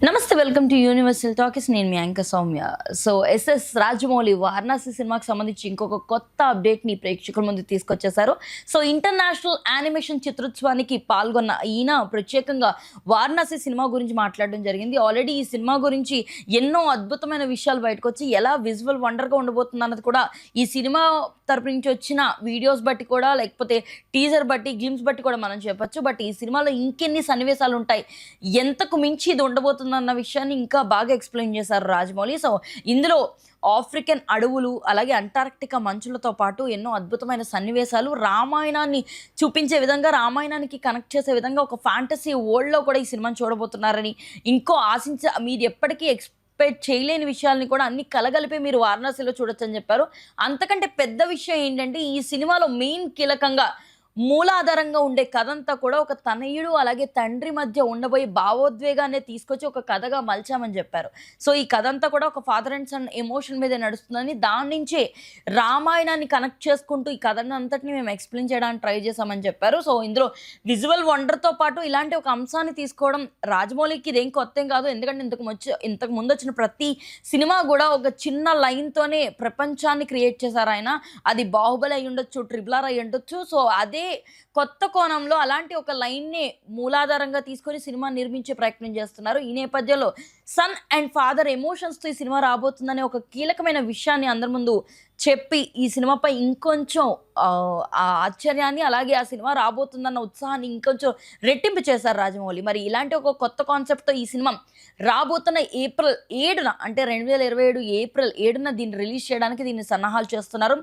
నమస్తే, welcome to universal talkies. నేను మీ anchor Soumya. So SS Rajamouli Varanasi సినిమాకి సంబంధించి ఇంకొక కొత్త అప్డేట్ని ప్రేక్షకుల ముందు తీసుకొచ్చేశారు. సో ఇంటర్నేషనల్ యానిమేషన్ చిత్రోత్సవానికి పాల్గొన్న ఈయన ప్రత్యేకంగా వారణాసి సినిమా గురించి మాట్లాడడం జరిగింది. ఆల్రెడీ ఈ సినిమా గురించి ఎన్నో అద్భుతమైన విషయాలు బయటకు వచ్చి ఎలా విజువల్ వండర్గా ఉండబోతుంది అన్నది కూడా ఈ సినిమా తరపు నుంచి వచ్చిన వీడియోస్ బట్టి కూడా, లేకపోతే టీజర్ బట్టి, గ్లిమ్స్ బట్టి కూడా మనం చెప్పొచ్చు. బట్ ఈ సినిమాలో ఇంకెన్ని సన్నివేశాలు ఉంటాయి, ఎంతకు మించి ఇది ఉండబోతుంది అన్న విషయాన్ని ఇంకా బాగా ఎక్స్ప్లెయిన్ చేశారు రాజమౌళి. సో ఇందులో ఆఫ్రికన్ అడవులు, అలాగే అంటార్క్టికా మంచులతో పాటు ఎన్నో అద్భుతమైన సన్నివేశాలు, రామాయణాన్ని చూపించే విధంగా, రామాయణానికి కనెక్ట్ చేసే విధంగా ఒక ఫ్యాంటసీ వరల్డ్లో కూడా ఈ సినిమాని చూడబోతున్నారని, ఇంకో మీరు ఎప్పటికీ ఎక్స్పెక్ట్ చేయలేని విషయాల్ని కూడా అన్ని కలగలిపి మీరు వారణాసిలో చూడొచ్చని చెప్పారు. అంతకంటే పెద్ద విషయం ఏంటంటే, ఈ సినిమాలో మెయిన్ కీలకంగా మూలాధారంగా ఉండే కథంతా కూడా ఒక తనయుడు అలాగే తండ్రి మధ్య ఉండబోయే భావోద్వేగాన్ని తీసుకొచ్చి ఒక కథగా మలిచామని చెప్పారు. సో ఈ కథ అంతా కూడా ఒక ఫాదర్ అండ్ సన్ ఎమోషన్ మీద నడుస్తుందని, దాని నుంచే రామాయణాన్ని కనెక్ట్ చేసుకుంటూ ఈ కథను అంతటిని మేము ఎక్స్ప్లెయిన్ చేయడానికి ట్రై చేశామని చెప్పారు. సో ఇందులో విజువల్ వండర్తో పాటు ఇలాంటి ఒక అంశాన్ని తీసుకోవడం రాజమౌళికి ఇదేం కొత్త కాదు. ఎందుకంటే ఇంతకు ముందు వచ్చిన ప్రతి సినిమా కూడా ఒక చిన్న లైన్తోనే ప్రపంచాన్ని క్రియేట్ చేశారు ఆయన. అది బాహుబలి అయి ఉండొచ్చు, ట్రిపుల్ ఆర్ అయి ఉండొచ్చు. సో అదే కొత్త కోణంలో అలాంటి ఒక లైన్నే మూలాధారంగా తీసుకొని సినిమా నిర్మించే ప్రయత్నం చేస్తున్నారు. ఈ నేపథ్యంలో సన్ అండ్ ఫాదర్ ఎమోషన్స్తో ఈ సినిమా రాబోతుందనే ఒక కీలకమైన విషయాన్ని అందరి ముందు చెప్పి ఈ సినిమాపై ఇంకొంచెం ఆ ఆశ్చర్యాన్ని, అలాగే ఆ సినిమా రాబోతుందన్న ఉత్సాహాన్ని ఇంకొంచెం రెట్టింపు చేశారు రాజమౌళి. మరి ఇలాంటి ఒక కొత్త కాన్సెప్ట్తో ఈ సినిమా రాబోతున్న ఏప్రిల్ 7న, అంటే 2027 ఏప్రిల్ 7న దీన్ని రిలీజ్ చేయడానికి దీన్ని సన్నాహాలు చేస్తున్నారు.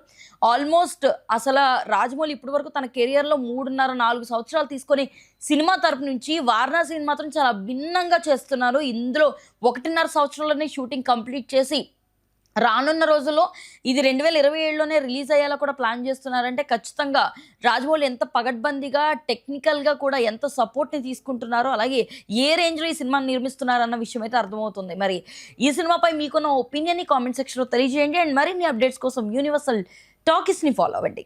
ఆల్మోస్ట్ అసలు రాజమౌళి ఇప్పటి వరకు తన కెరియర్లో 3.5-4 సంవత్సరాలు తీసుకొని సినిమా తరపు నుంచి వారణాసిని మాత్రం చాలా భిన్నంగా చేస్తున్నారు. ఇందులో 1.5 సంవత్సరాల్లోనే షూటింగ్ కంప్లీట్ చేసి రానున్న రోజుల్లో ఇది 2027లోనే రిలీజ్ అయ్యేలా కూడా ప్లాన్ చేస్తున్నారంటే ఖచ్చితంగా రాజమౌళి ఎంత పగడ్బందీగా, టెక్నికల్గా కూడా ఎంత సపోర్ట్ని తీసుకుంటున్నారో, అలాగే ఏ రేంజ్లో ఈ సినిమాని నిర్మిస్తున్నారన్న విషయం అయితే అర్థమవుతుంది. మరి ఈ సినిమాపై మీకున్న ఒపీనియన్ని కామెంట్ సెక్షన్లో తెలియజేయండి. అండ్ మరిన్ని అప్డేట్స్ కోసం యూనివర్సల్ టాకీస్ని ఫాలో అవ్వండి.